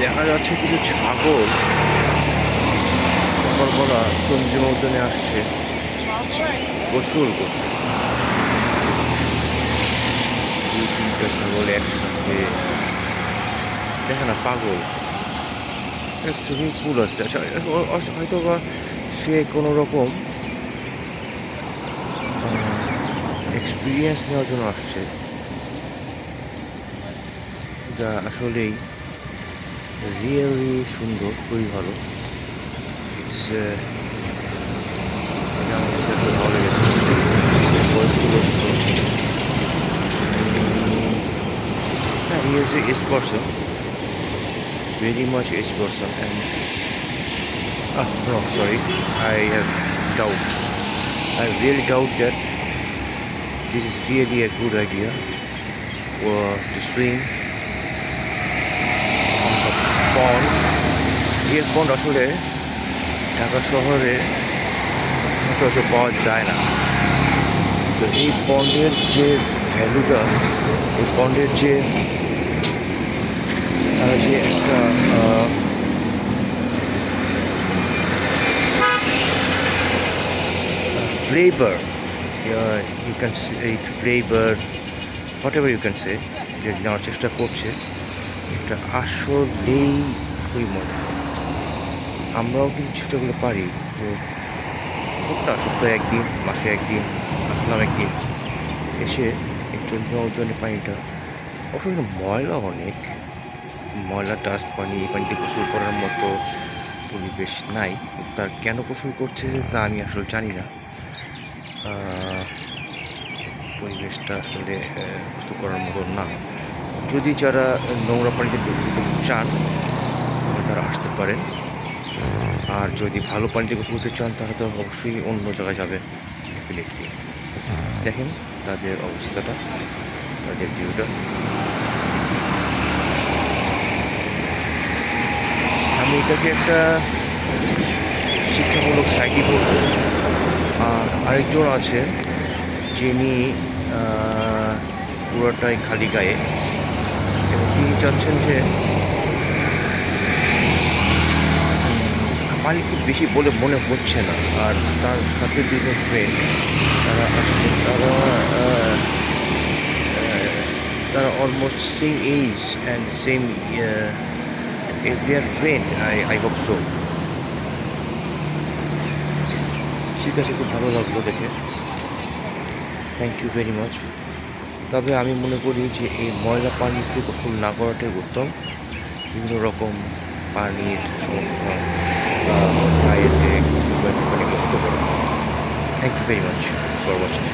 দেখা যাচ্ছে কিছু ছাগল সকালবেলা চন্দ্রিমা উদ্যানে আসছে গোসল করতে। দুই তিনটা ছাগল একসাথে, দেখে না পাগল। সুইমিং পুল আছে, আচ্ছা হয়তো বা সে কোনো রকম এক্সপিরিয়েন্স নেওয়ার জন্য আসছে, যা আসলেই রিয়েলি সুন্দর, খুবই ভালো। ইটস আমার কাছে আসলে ভালো লেগেছে। বয়স্ক লোক তো, হ্যাঁ, he is a age person, very much age person, and no, sorry, I have doubt. I really doubt that this is really a good idea to swim on the pond. এই পন্ড আসলে ঢাকা শহরে সচরাচর পাওয়া যায় না। তো এই পন্ডের যে ভ্যালুটা, এই পন্ডের যে একটা flavor, you can say flavor, whatever you can say, যে নেওয়ার চেষ্টা করছে, এটা আসলেই খুবই মজা। আমরাও কিন্তু ছোটোগুলো পারি যে সপ্তাহে একদিন, মাসে একদিন আসলাম, একদিন এসে এই চন্দ্রিমা উদ্যানের পানিটা অবশ্য ময়লা অনেক, ময়লা ডাস্ট পানি, এই পানিতে গোসল করার মতো পরিবেশ নাই। তার কেন গোসল করছে তা আমি আসলে জানি না। পরিবেশটা আসলে গোসল করার মতো না। যদি যারা নোংরা পানিতে গোসল চান তাহলে তারা আসতে পারেন, আর যদি ভালো পানিতে গোসল করতে চান তাহলে তো অবশ্যই অন্য জায়গায় যাবেন। ডেফিনেটলি দেখেন তাদের অবস্থাটা, তাদের ভিউটা। আমি এটাকে একটা শিক্ষামূলক সাইটই বলবো। আর আরেকজন আছে যিনি পুরোটাই খালি গায়ে, এবং তিনি চাচ্ছেন যে পানি খুব বেশি বলে মনে হচ্ছে না। আর তার সাথে দুজন ফ্রেন্ড, তারা আসলে তারা almost same age and same is their friend. I hope so. ঠিক আছে, খুব ভালো লাগলো দেখে, থ্যাংক ইউ ভেরি মাচ। তবে আমি মনে করি যে এই ময়লা পানিতে গোসল না করাটাই উত্তম। বিভিন্ন রকম পানির সমস্যা গায়েতে কিছু হতে পারে। Thank you very much for watching.